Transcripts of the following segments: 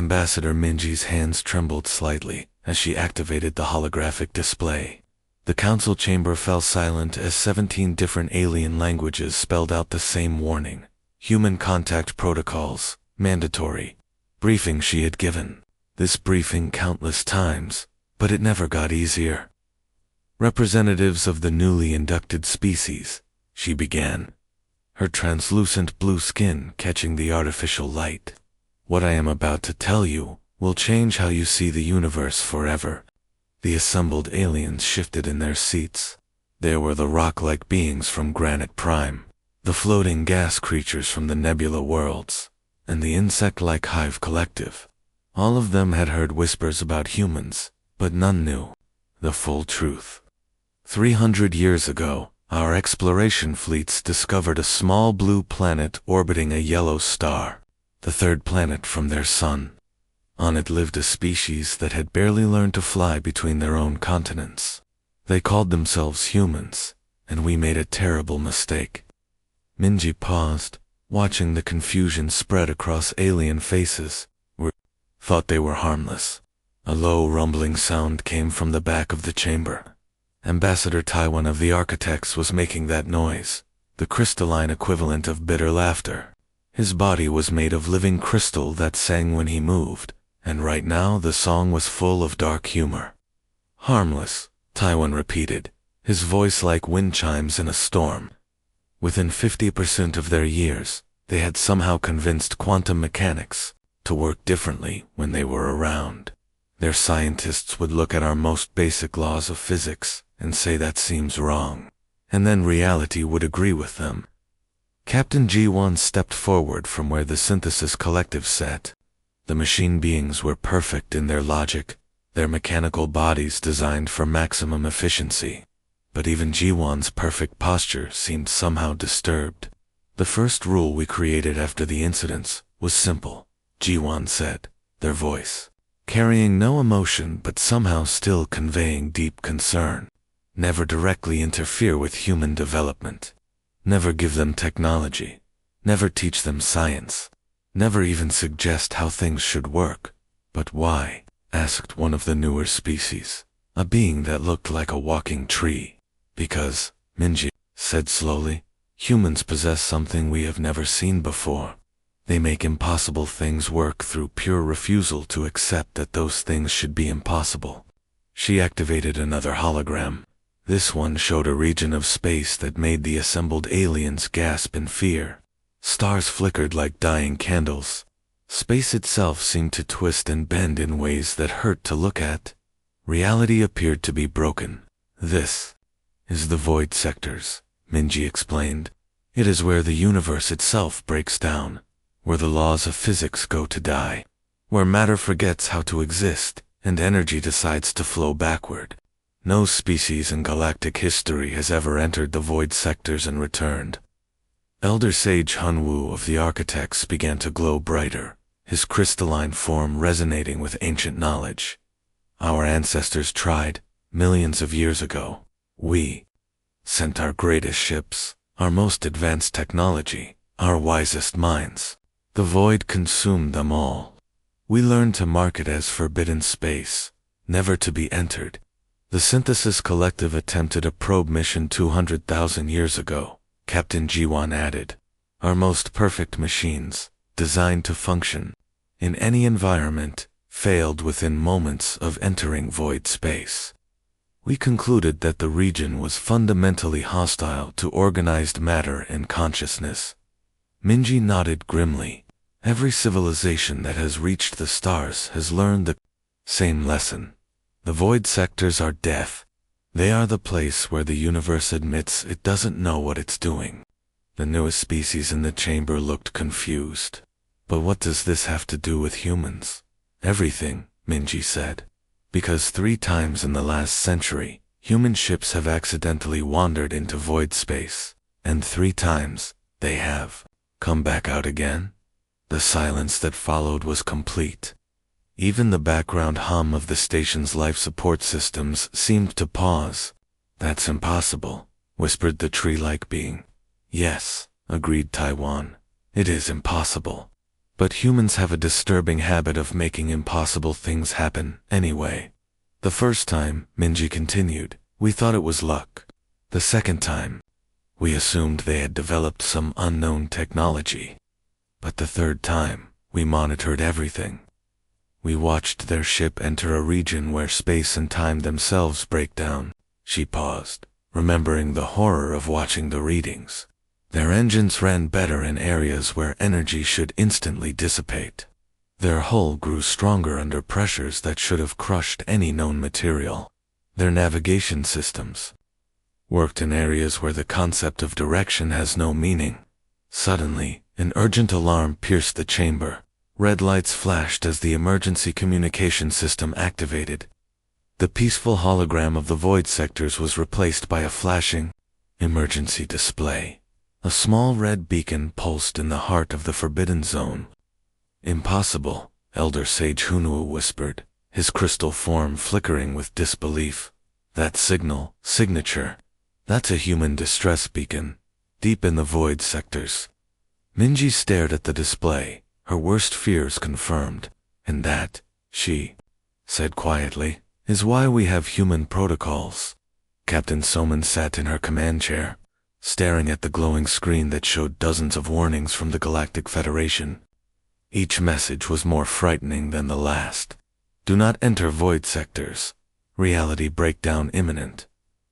Ambassador Minji's hands trembled slightly as she activated the holographic display. The council chamber fell silent as 17 different alien languages spelled out the same warning. Human contact protocols, mandatory. Briefing she had given. This briefing countless times, but it never got easier. Representatives of the newly inducted species, she began, her translucent blue skin catching the artificial light. What I am about to tell you will change how you see the universe forever. The assembled aliens shifted in their seats. There were the rock-like beings from Granite Prime, the floating gas creatures from the Nebula worlds, and the insect-like Hive Collective. All of them had heard whispers about humans, but none knew the full truth. 300 years ago, our exploration fleets discovered a small blue planet orbiting a yellow star, the third planet from their sun. On it lived a species that had barely learned to fly between their own continents. They called themselves humans, and we made a terrible mistake. Minji paused, watching the confusion spread across alien faces. We thought they were harmless. A low rumbling sound came from the back of the chamber. Ambassador Taiwan of the Architects was making that noise, the crystalline equivalent of bitter laughter. His body was made of living crystal that sang when he moved, and right now the song was full of dark humor. Harmless, Taiwan repeated, his voice like wind chimes in a storm. Within 50% of their years, they had somehow convinced quantum mechanics to work differently when they were around. Their scientists would look at our most basic laws of physics and say that seems wrong, and then reality would agree with them. Captain G1 stepped forward from where the synthesis collective sat. The machine beings were perfect in their logic, their mechanical bodies designed for maximum efficiency. But even G1's perfect posture seemed somehow disturbed. The first rule we created after the incidents was simple, G1 said, their voice carrying no emotion but somehow still conveying deep concern. Never directly interfere with human development. Never give them technology. Never teach them science. Never even suggest how things should work. But why? Asked one of the newer species, a being that looked like a walking tree. Because, Minji said slowly, humans possess something we have never seen before. They make impossible things work through pure refusal to accept that those things should be impossible. She activated another hologram. This one showed a region of space that made the assembled aliens gasp in fear. Stars flickered like dying candles. Space itself seemed to twist and bend in ways that hurt to look at. Reality appeared to be broken. This is the void sectors, Minji explained. It is where the universe itself breaks down, where the laws of physics go to die, where matter forgets how to exist, and energy decides to flow backward. No species in galactic history has ever entered the void sectors and returned. Elder Sage Hunwu of the Architects began to glow brighter, his crystalline form resonating with ancient knowledge. Our ancestors tried, millions of years ago. We sent our greatest ships, our most advanced technology, our wisest minds. The void consumed them all. We learned to mark it as forbidden space, never to be entered. The Synthesis Collective attempted a probe mission 200,000 years ago, Captain G1 added. Our most perfect machines, designed to function in any environment, failed within moments of entering void space. We concluded that the region was fundamentally hostile to organized matter and consciousness. Minji nodded grimly. Every civilization that has reached the stars has learned the same lesson. The void sectors are death. They are the place where the universe admits it doesn't know what it's doing. The newest species in the chamber looked confused. But what does this have to do with humans? Everything, Minji said. Because 3 times in the last century, human ships have accidentally wandered into void space, and 3 times, they have come back out again. The silence that followed was complete. Even the background hum of the station's life support systems seemed to pause. That's impossible, whispered the tree-like being. Yes, agreed Taiwan. It is impossible. But humans have a disturbing habit of making impossible things happen anyway. The first time, Minji continued, we thought it was luck. The second time, we assumed they had developed some unknown technology. But the third time, we monitored everything. We watched their ship enter a region where space and time themselves break down. She paused, remembering the horror of watching the readings. Their engines ran better in areas where energy should instantly dissipate. Their hull grew stronger under pressures that should have crushed any known material. Their navigation systems worked in areas where the concept of direction has no meaning. Suddenly, an urgent alarm pierced the chamber. Red lights flashed as the emergency communication system activated. The peaceful hologram of the void sectors was replaced by a flashing emergency display. A small red beacon pulsed in the heart of the forbidden zone. Impossible, Elder Sage Hunua whispered, his crystal form flickering with disbelief. That signature, that's a human distress beacon, deep in the void sectors. Minji stared at the display, her worst fears confirmed, and that, she said quietly, is why we have human protocols. Captain Soman sat in her command chair, staring at the glowing screen that showed dozens of warnings from the Galactic Federation. Each message was more frightening than the last. Do not enter void sectors. Reality breakdown imminent.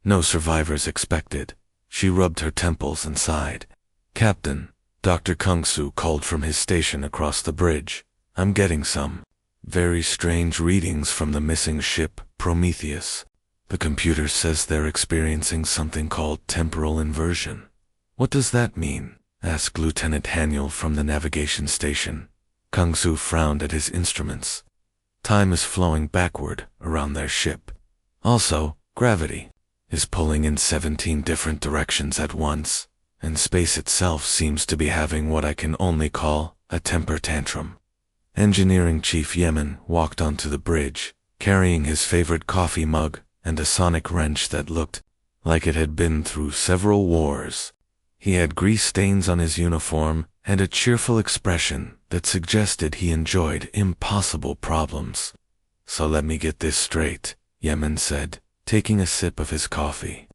No survivors expected. She rubbed her temples and sighed. Captain, Dr. Kung-Su called from his station across the bridge. I'm getting some very strange readings from the missing ship, Prometheus. The computer says they're experiencing something called temporal inversion. What does that mean? Asked Lieutenant Haniel from the navigation station. Kung-Su frowned at his instruments. Time is flowing backward around their ship. Also, gravity is pulling in 17 different directions at once, and space itself seems to be having what I can only call a temper tantrum. Engineering Chief Yemen walked onto the bridge, carrying his favorite coffee mug and a sonic wrench that looked like it had been through several wars. He had grease stains on his uniform and a cheerful expression that suggested he enjoyed impossible problems. So let me get this straight, Yemen said, taking a sip of his coffee.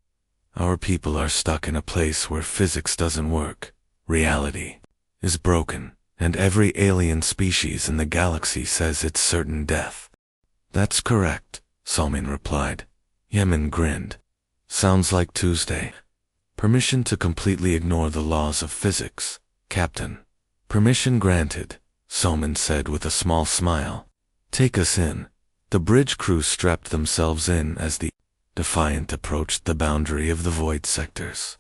Our people are stuck in a place where physics doesn't work. Reality is broken, and every alien species in the galaxy says it's certain death. That's correct, Salmin replied. Yemen grinned. Sounds like Tuesday. Permission to completely ignore the laws of physics, Captain. Permission granted, Salmin said with a small smile. Take us in. The bridge crew strapped themselves in as the Defiant approached the boundary of the void sectors.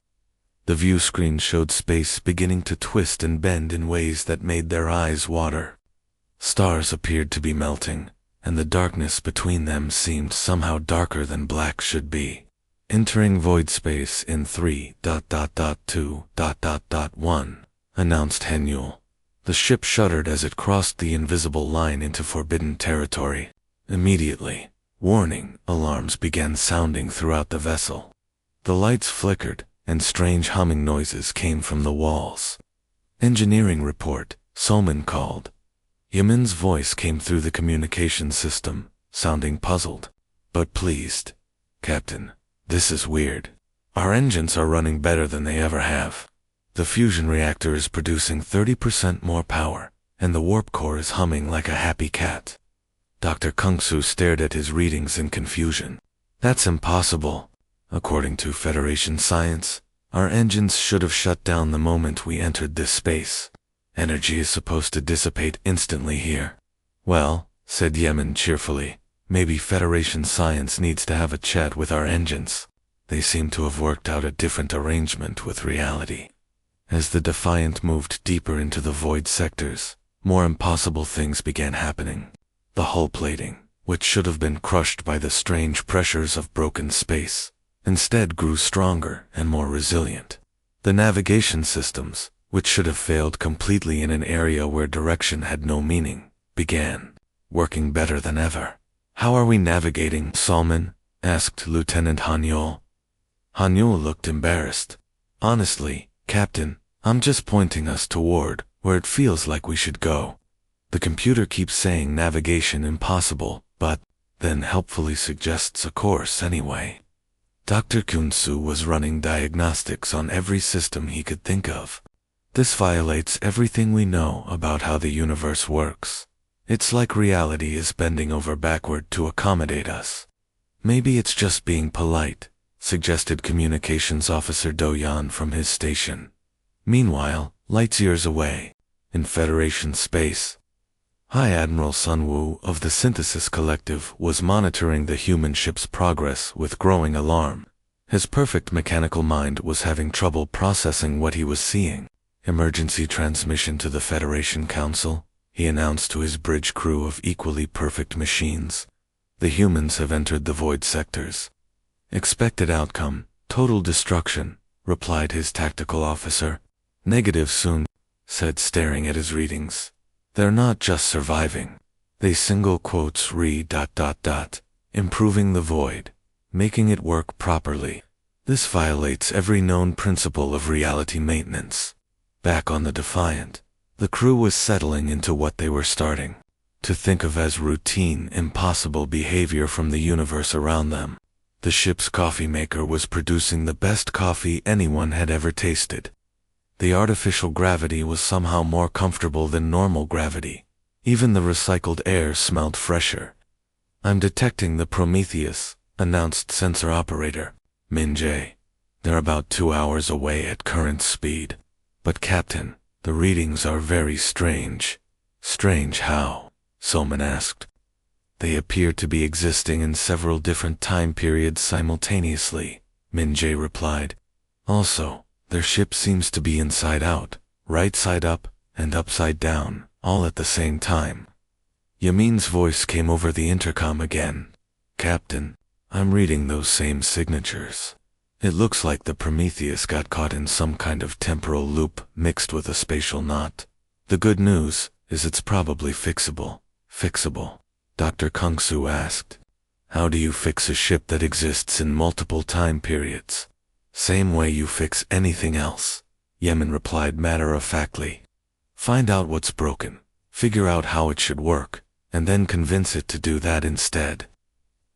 The view screen showed space beginning to twist and bend in ways that made their eyes water. Stars appeared to be melting, and the darkness between them seemed somehow darker than black should be. Entering void space in 3.2.1, announced Haniel. The ship shuddered as it crossed the invisible line into forbidden territory. Immediately, warning alarms began sounding throughout the vessel. The lights flickered, and strange humming noises came from the walls. Engineering report, Solman called. Yemen's voice came through the communication system, sounding puzzled, but pleased. Captain, this is weird. Our engines are running better than they ever have. The fusion reactor is producing 30% more power, and the warp core is humming like a happy cat. Dr. Kung-Su stared at his readings in confusion. That's impossible. According to Federation science, our engines should have shut down the moment we entered this space. Energy is supposed to dissipate instantly here. Well, said Yemen cheerfully, maybe Federation science needs to have a chat with our engines. They seem to have worked out a different arrangement with reality. As the Defiant moved deeper into the void sectors, more impossible things began happening. The hull plating, which should have been crushed by the strange pressures of broken space, instead grew stronger and more resilient. The navigation systems, which should have failed completely in an area where direction had no meaning, began working better than ever. How are we navigating, Salman? Asked Lieutenant Haniel. Haniel looked embarrassed. Honestly, Captain, I'm just pointing us toward where it feels like we should go. The computer keeps saying navigation impossible, but then helpfully suggests a course anyway. Dr. Kunsu was running diagnostics on every system he could think of. This violates everything we know about how the universe works. It's like reality is bending over backward to accommodate us. Maybe it's just being polite, suggested Communications Officer Do-Yan from his station. Meanwhile, light years away, in Federation space, High Admiral Sun Wu of the Synthesis Collective was monitoring the human ship's progress with growing alarm. His perfect mechanical mind was having trouble processing what he was seeing. Emergency transmission to the Federation Council, he announced to his bridge crew of equally perfect machines. The humans have entered the void sectors. Expected outcome, total destruction, replied his tactical officer. Negative soon, said staring at his readings. They're not just surviving. They single quotes improving the void, making it work properly. This violates every known principle of reality maintenance. Back on the Defiant, the crew was settling into what they were starting to think of as routine, impossible behavior from the universe around them. The ship's coffee maker was producing the best coffee anyone had ever tasted. The artificial gravity was somehow more comfortable than normal gravity. Even the recycled air smelled fresher. I'm detecting the Prometheus, announced sensor operator Min-Jae. They're about 2 hours away at current speed. But Captain, the readings are very strange. Strange how? Soman asked. They appear to be existing in several different time periods simultaneously, Min-Jae replied. Also, their ship seems to be inside out, right side up, and upside down, all at the same time. Yamin's voice came over the intercom again. Captain, I'm reading those same signatures. It looks like the Prometheus got caught in some kind of temporal loop mixed with a spatial knot. The good news is it's probably fixable. Fixable? Dr. Kung-Su asked. How do you fix a ship that exists in multiple time periods? Same way you fix anything else, Yemen replied matter-of-factly. Find out what's broken, figure out how it should work, and then convince it to do that instead.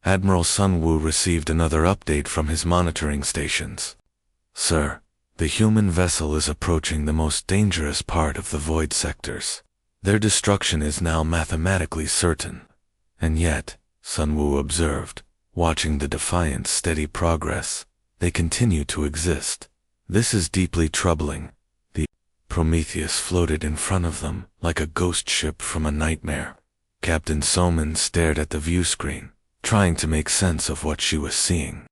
Admiral Sun Wu received another update from his monitoring stations. Sir, the human vessel is approaching the most dangerous part of the void sectors. Their destruction is now mathematically certain. And yet, Sun Wu observed, watching the Defiant's steady progress, they continue to exist. This is deeply troubling. The Prometheus floated in front of them like a ghost ship from a nightmare. Captain Soman stared at the view screen, trying to make sense of what she was seeing.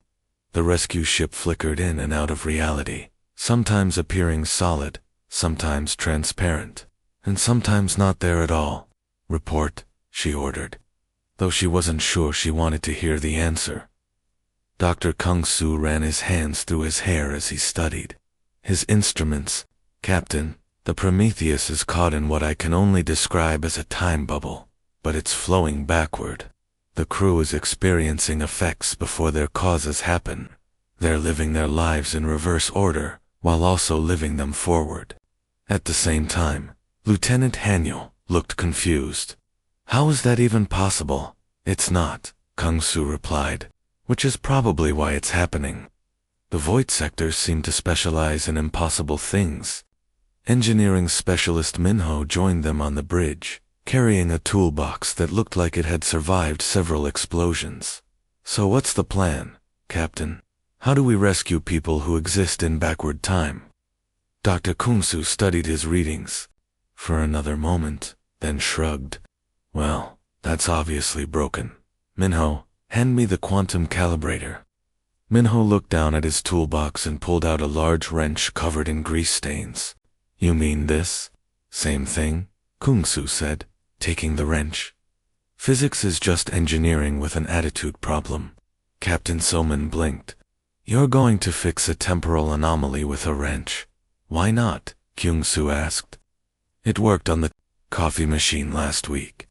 The rescue ship flickered in and out of reality, sometimes appearing solid, sometimes transparent, and sometimes not there at all. Report, she ordered, though she wasn't sure she wanted to hear the answer. Dr. Kung-Su ran his hands through his hair as he studied. His instruments. Captain, the Prometheus is caught in what I can only describe as a time bubble, but it's flowing backward. The crew is experiencing effects before their causes happen. They're living their lives in reverse order, while also living them forward. At the same time, Lieutenant Haniel looked confused. How is that even possible? It's not, Kung-Su replied, which is probably why it's happening. The void sectors seem to specialize in impossible things. Engineering specialist Minho joined them on the bridge, carrying a toolbox that looked like it had survived several explosions. So what's the plan, Captain? How do we rescue people who exist in backward time? Dr. Kung-Su studied his readings for another moment, then shrugged. Well, that's obviously broken. Minho, hand me the quantum calibrator. Minho looked down at his toolbox and pulled out a large wrench covered in grease stains. You mean this? Same thing, Kung-Su said, taking the wrench. Physics is just engineering with an attitude problem. Captain Soman blinked. You're going to fix a temporal anomaly with a wrench. Why not? Kung-Su asked. It worked on the coffee machine last week.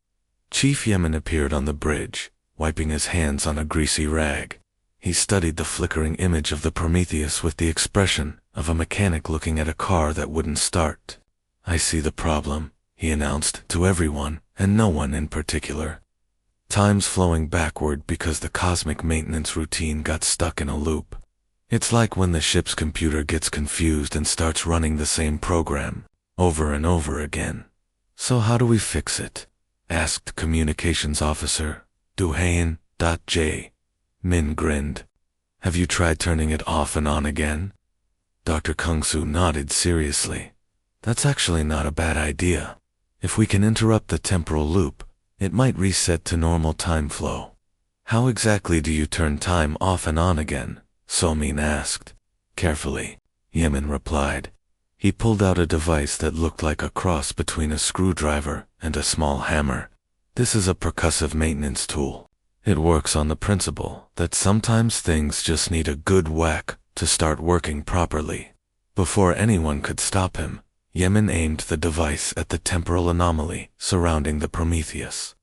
Chief Yemen appeared on the bridge, wiping his hands on a greasy rag. He studied the flickering image of the Prometheus with the expression of a mechanic looking at a car that wouldn't start. I see the problem, he announced to everyone, and no one in particular. Time's flowing backward because the cosmic maintenance routine got stuck in a loop. It's like when the ship's computer gets confused and starts running the same program over and over again. So how do we fix it? Asked Communications Officer Duhayen. J. Min grinned. Have you tried turning it off and on again? Dr. Kung-Su nodded seriously. That's actually not a bad idea. If we can interrupt the temporal loop, it might reset to normal time flow. How exactly do you turn time off and on again? So-min asked. Carefully, Yemen replied. He pulled out a device that looked like a cross between a screwdriver and a small hammer. This is a percussive maintenance tool. It works on the principle that sometimes things just need a good whack to start working properly. Before anyone could stop him, Yemen aimed the device at the temporal anomaly surrounding the Prometheus.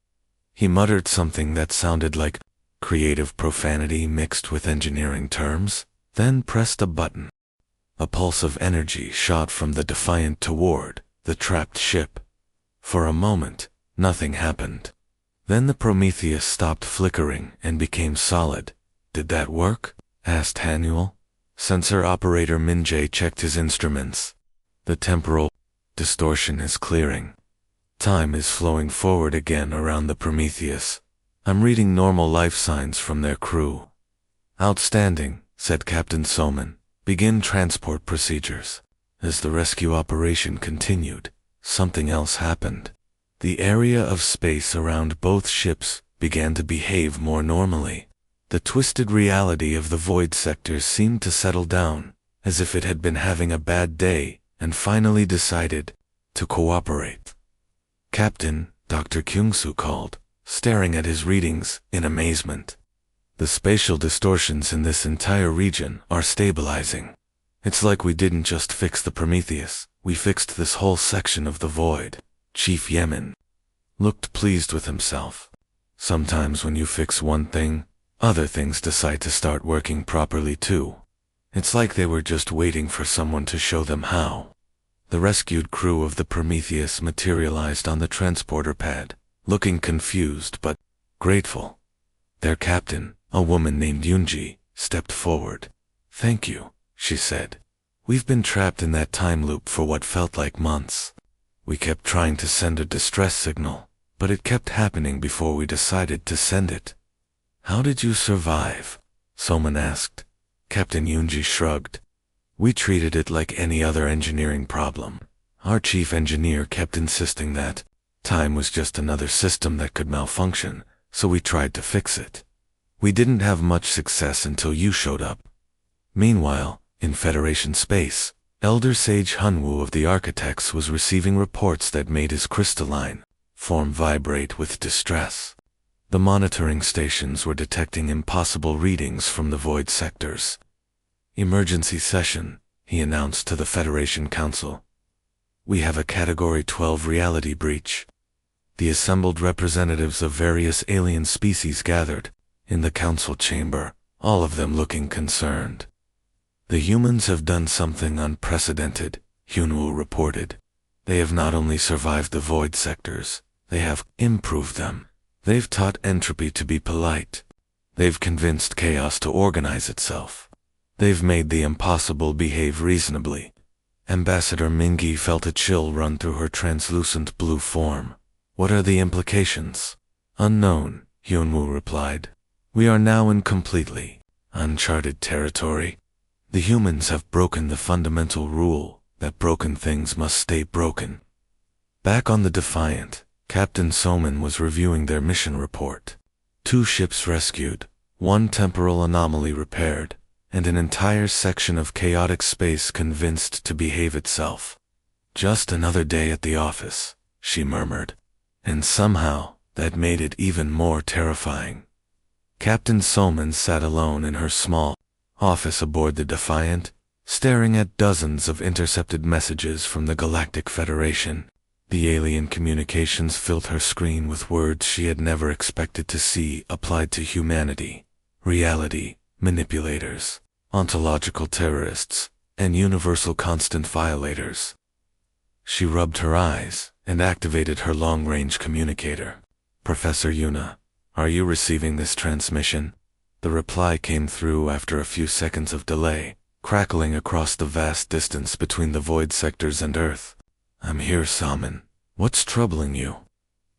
He muttered something that sounded like creative profanity mixed with engineering terms, then pressed a button. A pulse of energy shot from the Defiant toward the trapped ship. For a moment, nothing happened. Then the Prometheus stopped flickering and became solid. Did that work? Asked Hanuel. Sensor operator Minjae checked his instruments. The temporal distortion is clearing. Time is flowing forward again around the Prometheus. I'm reading normal life signs from their crew. Outstanding, said Captain Soman. Begin transport procedures. As the rescue operation continued, something else happened. The area of space around both ships began to behave more normally. The twisted reality of the void sectors seemed to settle down, as if it had been having a bad day and finally decided to cooperate. Captain, Dr. Kyung-Soo called, staring at his readings in amazement. The spatial distortions in this entire region are stabilizing. It's like we didn't just fix the Prometheus, we fixed this whole section of the void. Chief Yemen looked pleased with himself. Sometimes when you fix one thing, other things decide to start working properly too. It's like they were just waiting for someone to show them how. The rescued crew of the Prometheus materialized on the transporter pad, looking confused but grateful. Their captain, a woman named Yunji, stepped forward. Thank you, she said. We've been trapped in that time loop for what felt like months. We kept trying to send a distress signal, but it kept happening before we decided to send it. How did you survive? Soman asked. Captain Yunji shrugged. We treated it like any other engineering problem. Our chief engineer kept insisting that time was just another system that could malfunction, so we tried to fix it. We didn't have much success until you showed up. Meanwhile, in Federation space, Elder Sage Hunwoo of the Architects was receiving reports that made his crystalline form vibrate with distress. The monitoring stations were detecting impossible readings from the void sectors. Emergency session, he announced to the Federation Council. We have a Category 12 reality breach. The assembled representatives of various alien species gathered in the council chamber, all of them looking concerned. The humans have done something unprecedented, Hunwoo reported. They have not only survived the void sectors, they have improved them. They've taught entropy to be polite. They've convinced chaos to organize itself. They've made the impossible behave reasonably. Ambassador Mingi felt a chill run through her translucent blue form. What are the implications? Unknown, Hunwoo replied. We are now in completely uncharted territory. The humans have broken the fundamental rule that broken things must stay broken. Back on the Defiant, Captain Soman was reviewing their mission report. 2 ships rescued, 1 temporal anomaly repaired, and an entire section of chaotic space convinced to behave itself. Just another day at the office, she murmured. And somehow, that made it even more terrifying. Captain Soman sat alone in her small office aboard the Defiant, staring at dozens of intercepted messages from the Galactic Federation. The alien communications filled her screen with words she had never expected to see applied to humanity, reality, manipulators, ontological terrorists, and universal constant violators. She rubbed her eyes, and activated her long-range communicator. "Professor Yuna, are you receiving this transmission?" The reply came through after a few seconds of delay, crackling across the vast distance between the void sectors and Earth. "I'm here, Salmon. What's troubling you?"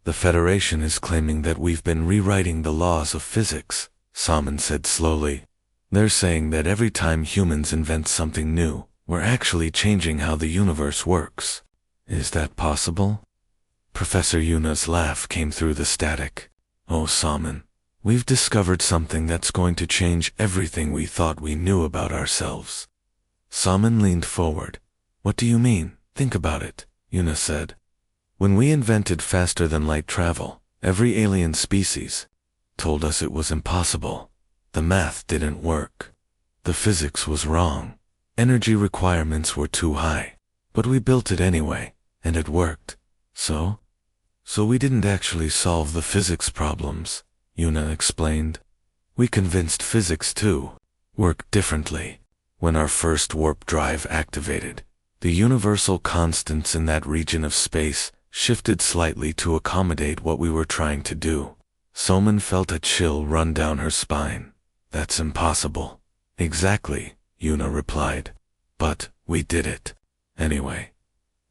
"The Federation is claiming that we've been rewriting the laws of physics," Salmon said slowly. "They're saying that every time humans invent something new, we're actually changing how the universe works. Is that possible?" Professor Yuna's laugh came through the static. "Oh, Salmon, we've discovered something that's going to change everything we thought we knew about ourselves." Salmon leaned forward. "What do you mean? Think about it," Yuna said. "When we invented faster-than-light travel, every alien species told us it was impossible. The math didn't work. The physics was wrong. Energy requirements were too high. But we built it anyway, and it worked. So we didn't actually solve the physics problems," Yuna explained. "We convinced physics to work differently. When our first warp drive activated, the universal constants in that region of space shifted slightly to accommodate what we were trying to do." Salmon felt a chill run down her spine. "That's impossible." "Exactly," Yuna replied. "But we did it. Anyway,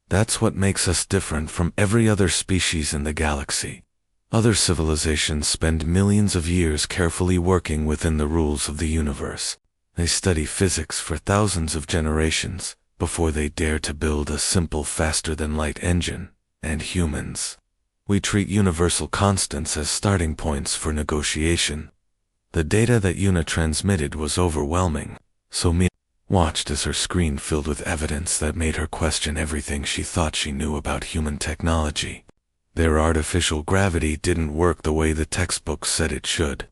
that's what makes us different from every other species in the galaxy. Other civilizations spend millions of years carefully working within the rules of the universe. They study physics for thousands of generations before they dare to build a simple faster-than-light engine. And humans, we treat universal constants as starting points for negotiation." The data that Yuna transmitted was overwhelming, so Mia watched as her screen filled with evidence that made her question everything she thought she knew about human technology. Their artificial gravity didn't work the way the textbooks said it should.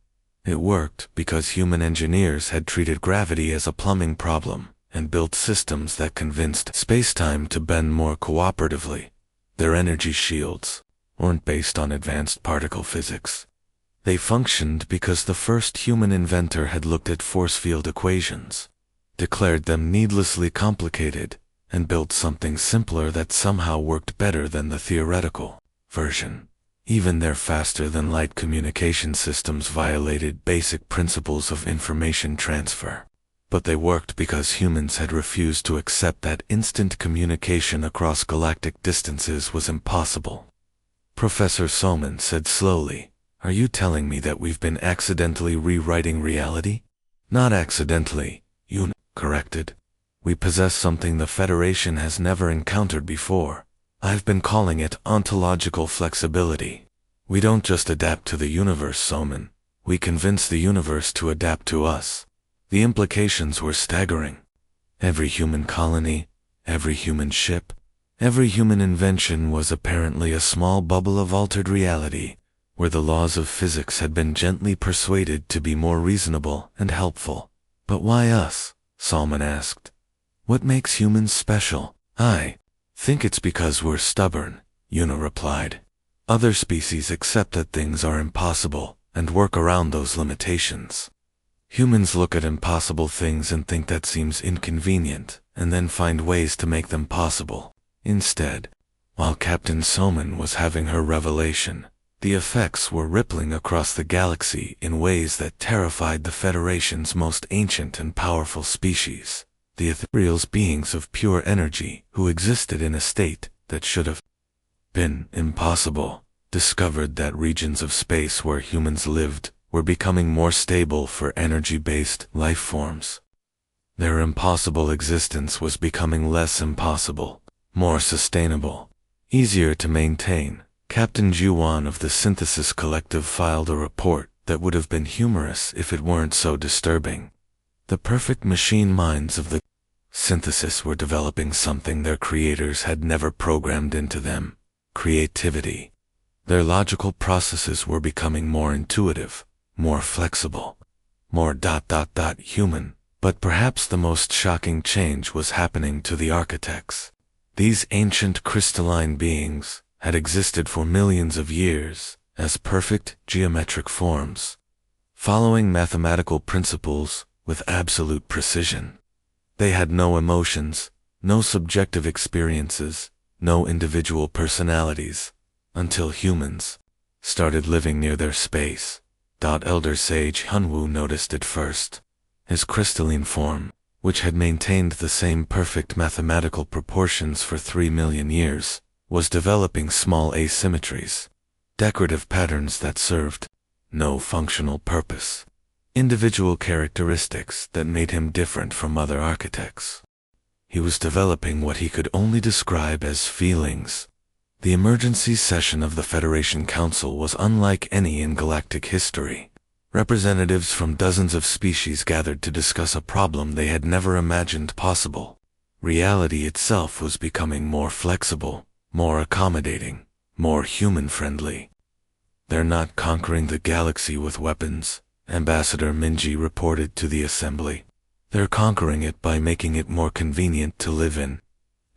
It worked because human engineers had treated gravity as a plumbing problem and built systems that convinced space-time to bend more cooperatively. Their energy shields weren't based on advanced particle physics. They functioned because the first human inventor had looked at force field equations, declared them needlessly complicated, and built something simpler that somehow worked better than the theoretical version. Even their faster-than-light communication systems violated basic principles of information transfer. But they worked because humans had refused to accept that instant communication across galactic distances was impossible. Professor Salmon said slowly, "Are you telling me that we've been accidentally rewriting reality?" "Not accidentally," Yuna corrected. "We possess something the Federation has never encountered before. I've been calling it ontological flexibility. We don't just adapt to the universe, Salmon. We convince the universe to adapt to us." The implications were staggering. Every human colony, every human ship, every human invention was apparently a small bubble of altered reality, where the laws of physics had been gently persuaded to be more reasonable and helpful. "But why us?" Salmon asked. "What makes humans special?" "I think it's because we're stubborn," Yuna replied. "Other species accept that things are impossible and work around those limitations. Humans look at impossible things and think that seems inconvenient, and then find ways to make them possible. Instead, while Captain Salmon was having her revelation, the effects were rippling across the galaxy in ways that terrified the Federation's most ancient and powerful species, the ethereal beings of pure energy who existed in a state that should have been impossible, discovered that regions of space where humans lived were becoming more stable for energy-based life forms. Their impossible existence was becoming less impossible, more sustainable, easier to maintain. Captain Juwan of the Synthesis Collective filed a report that would have been humorous if it weren't so disturbing. The perfect machine minds of the Synthesis were developing something their creators had never programmed into them: creativity. Their logical processes were becoming more intuitive, more flexible, more human. But perhaps the most shocking change was happening to the architects. These ancient crystalline beings had existed for millions of years as perfect geometric forms, following mathematical principles with absolute precision. They had no emotions, no subjective experiences, no individual personalities, until humans started living near their space. Elder Sage Hunwu noticed it first. His crystalline form, which had maintained the same perfect mathematical proportions for 3 million years, was developing small asymmetries, decorative patterns that served no functional purpose, individual characteristics that made him different from other architects. He was developing what he could only describe as feelings. The emergency session of the Federation Council was unlike any in galactic history. Representatives from dozens of species gathered to discuss a problem they had never imagined possible. Reality itself was becoming more flexible, more accommodating, more human-friendly. "They're not conquering the galaxy with weapons," Ambassador Minji reported to the assembly. "They're conquering it by making it more convenient to live in."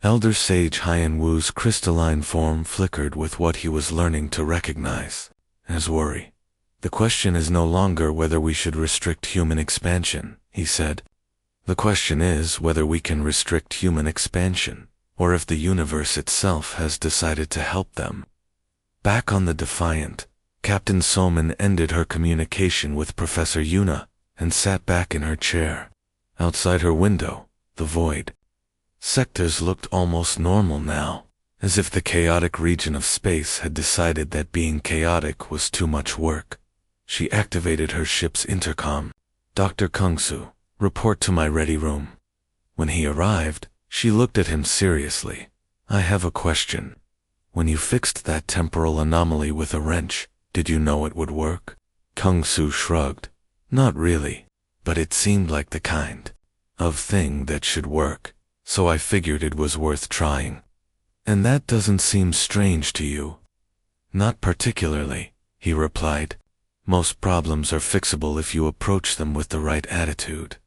Elder Sage Haiyan-Wu's crystalline form flickered with what he was learning to recognize as worry. "The question is no longer whether we should restrict human expansion," he said. "The question is whether we can restrict human expansion, or if the universe itself has decided to help them." Back on the Defiant, Captain Soman ended her communication with Professor Yuna and sat back in her chair. Outside her window, the void sectors looked almost normal now, as if the chaotic region of space had decided that being chaotic was too much work. She activated her ship's intercom. "Dr. Kungsu, report to my ready room." When he arrived, she looked at him seriously. "I have a question. When you fixed that temporal anomaly with a wrench, did you know it would work?" Kungsu shrugged. "Not really, but it seemed like the kind of thing that should work, so I figured it was worth trying." "And that doesn't seem strange to you?" "Not particularly," he replied. "Most problems are fixable if you approach them with the right attitude."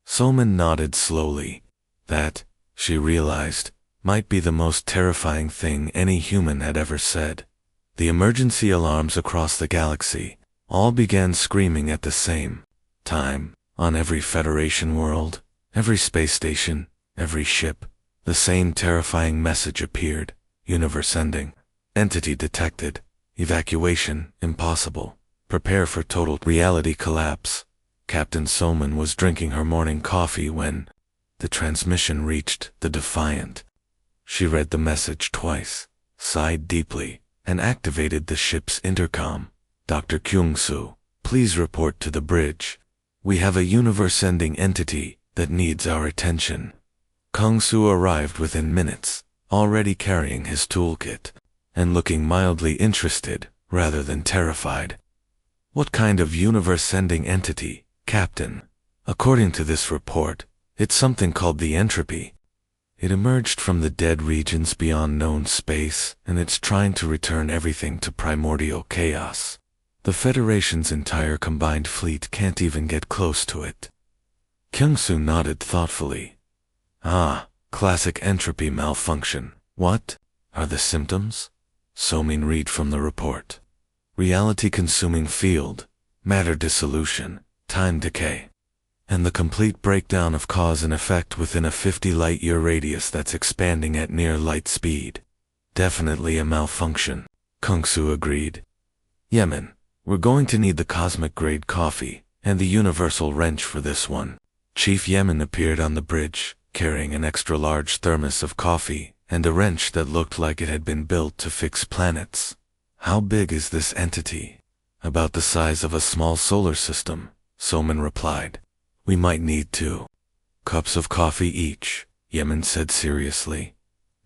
Soman nodded slowly. That, she realized, might be the most terrifying thing any human had ever said. The emergency alarms across the galaxy all began screaming at the same time. On every Federation world, every space station, every ship, the same terrifying message appeared: universe ending, entity detected, evacuation impossible, prepare for total reality collapse. Captain Soman was drinking her morning coffee when the transmission reached the Defiant. She read the message twice, sighed deeply, and activated the ship's intercom. "Dr. Kyung-soo, please report to the bridge. We have a universe-ending entity that needs our attention." Kung-soo arrived within minutes, already carrying his toolkit, and looking mildly interested rather than terrified. "What kind of universe-ending entity, Captain?" "According to this report, it's something called the entropy. It emerged from the dead regions beyond known space, and it's trying to return everything to primordial chaos. The Federation's entire combined fleet can't even get close to it." Kyung-soo nodded thoughtfully. "Ah, classic entropy malfunction. What are the symptoms?" Somin read from the report. "Reality-consuming field, matter dissolution, time decay, and the complete breakdown of cause and effect within a 50 light-year radius that's expanding at near light speed. Definitely a malfunction," Kung-soo agreed. "Yemen, we're going to need the cosmic-grade coffee and the universal wrench for this one." Chief Yemen appeared on the bridge, carrying an extra-large thermos of coffee and a wrench that looked like it had been built to fix planets. "How big is this entity?" "About the size of a small solar system," Soman replied. "We might need 2 cups of coffee each," Yemen said seriously.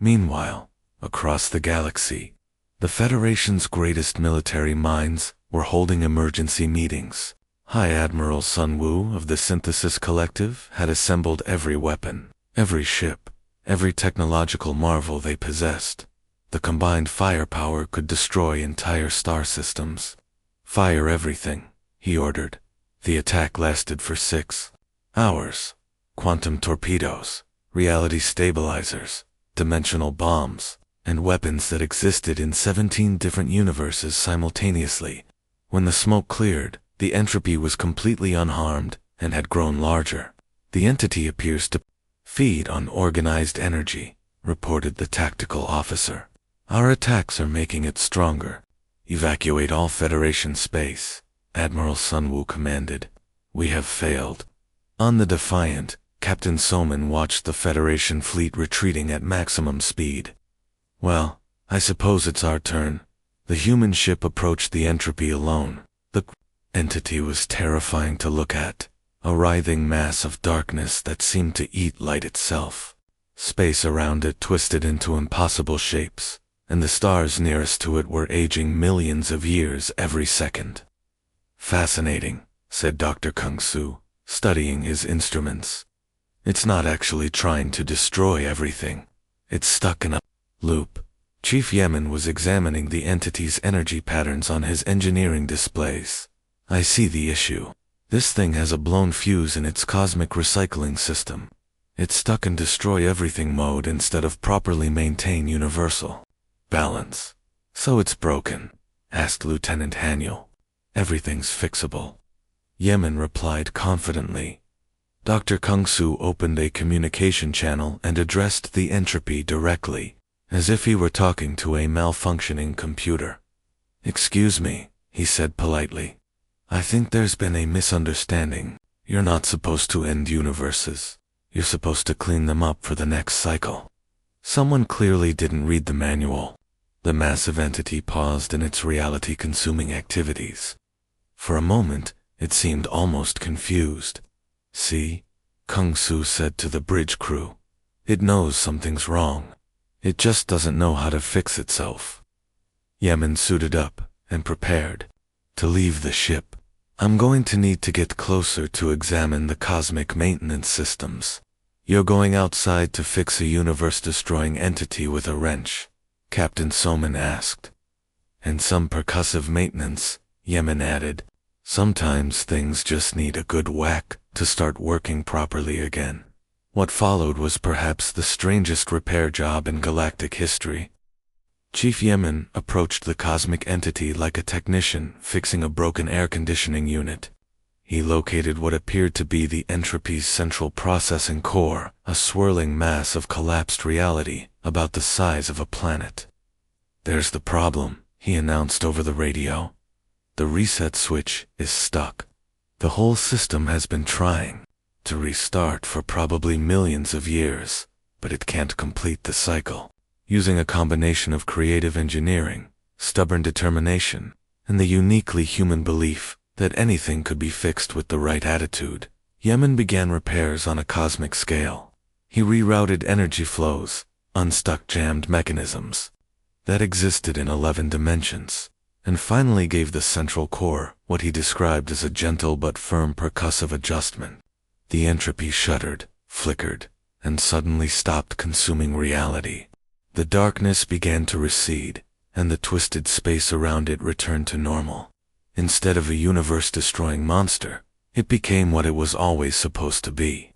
Meanwhile, across the galaxy, the Federation's greatest military minds were holding emergency meetings. High Admiral Sun Wu of the Synthesis Collective had assembled every weapon, every ship, every technological marvel they possessed. The combined firepower could destroy entire star systems. "Fire everything," he ordered. The attack lasted for 6 hours. Quantum torpedoes, reality stabilizers, dimensional bombs, and weapons that existed in 17 different universes simultaneously. When the smoke cleared, the entropy was completely unharmed and had grown larger. "The entity appears to feed on organized energy," reported the tactical officer. Our attacks are making it stronger. Evacuate all Federation space, Admiral Sunwoo commanded. We have failed. On the Defiant, Captain Soman watched the Federation fleet retreating at maximum speed. Well, I suppose it's our turn. The human ship approached the entropy alone. The entity was terrifying to look at, a writhing mass of darkness that seemed to eat light itself. Space around it twisted into impossible shapes, and the stars nearest to it were aging millions of years every second. Fascinating, said Dr. Kung Su, studying his instruments. It's not actually trying to destroy everything. It's stuck in a loop. Chief Yemen was examining the entity's energy patterns on his engineering displays. I see the issue. This thing has a blown fuse in its cosmic recycling system. It's stuck in destroy everything mode instead of properly maintain universal balance. So it's broken? Asked Lieutenant Haniel. Everything's fixable. Yemen replied confidently. Dr. Kung Su opened a communication channel and addressed the entropy directly, as if he were talking to a malfunctioning computer. Excuse me, he said politely. I think there's been a misunderstanding. You're not supposed to end universes. You're supposed to clean them up for the next cycle. Someone clearly didn't read the manual. The massive entity paused in its reality-consuming activities. For a moment, it seemed almost confused. See, Kung Su said to the bridge crew. It knows something's wrong. It just doesn't know how to fix itself. Yemen suited up and prepared to leave the ship. I'm going to need to get closer to examine the cosmic maintenance systems. You're going outside to fix a universe-destroying entity with a wrench? Captain Soman asked. And some percussive maintenance, Yemen added. Sometimes things just need a good whack to start working properly again. What followed was perhaps the strangest repair job in galactic history. Chief Yemen approached the cosmic entity like a technician fixing a broken air conditioning unit. He located what appeared to be the entropy's central processing core, a swirling mass of collapsed reality about the size of a planet. There's the problem, he announced over the radio. The reset switch is stuck. The whole system has been trying to restart for probably millions of years, but it can't complete the cycle. Using a combination of creative engineering, stubborn determination, and the uniquely human belief that anything could be fixed with the right attitude, Yemen began repairs on a cosmic scale. He rerouted energy flows, unstuck jammed mechanisms that existed in 11 dimensions, and finally gave the central core what he described as a gentle but firm percussive adjustment. The entropy shuddered, flickered, and suddenly stopped consuming reality. The darkness began to recede, and the twisted space around it returned to normal. Instead of a universe-destroying monster, it became what it was always supposed to be.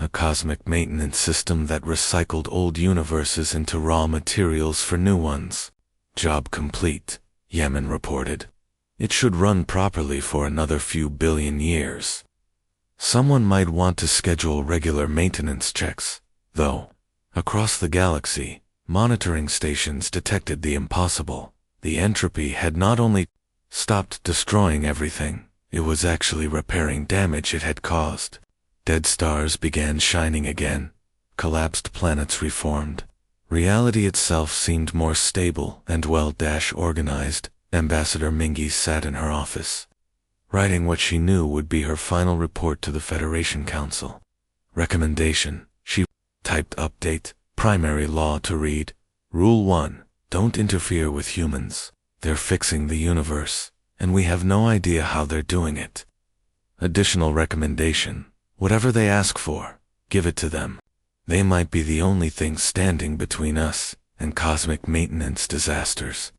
A cosmic maintenance system that recycled old universes into raw materials for new ones. Job complete, Yemen reported. It should run properly for another few billion years. Someone might want to schedule regular maintenance checks, though. Across the galaxy, monitoring stations detected the impossible. The entropy had not only stopped destroying everything, it was actually repairing damage it had caused. Dead stars began shining again. Collapsed planets reformed. Reality itself seemed more stable and well-organized. Ambassador Mingy sat in her office, writing what she knew would be her final report to the Federation Council. Recommendation, she typed update, primary law to read. Rule 1, don't interfere with humans. They're fixing the universe, and we have no idea how they're doing it. Additional recommendation, whatever they ask for, give it to them. They might be the only thing standing between us and cosmic maintenance disasters.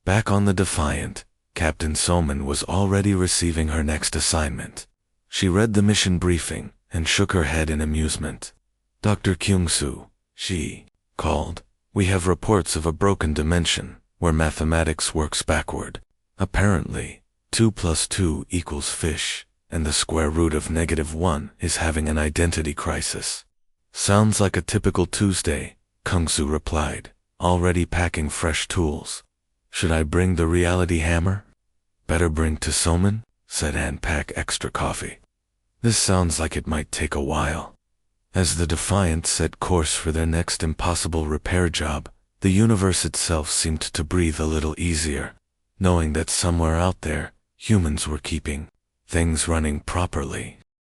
Back on the Defiant, Captain Soman was already receiving her next assignment. She read the mission briefing and shook her head in amusement. Dr. Kyung-soo, she called. We have reports of a broken dimension where mathematics works backward. Apparently, 2 + 2 = fish, and the square root of -1 is having an identity crisis. Sounds like a typical Tuesday, Kungsu replied, already packing fresh tools. Should I bring the reality hammer? Better bring to Soman, said and pack extra coffee. This sounds like it might take a while. As the Defiant set course for their next impossible repair job, the universe itself seemed to breathe a little easier, knowing that somewhere out there, humans were keeping things running properly.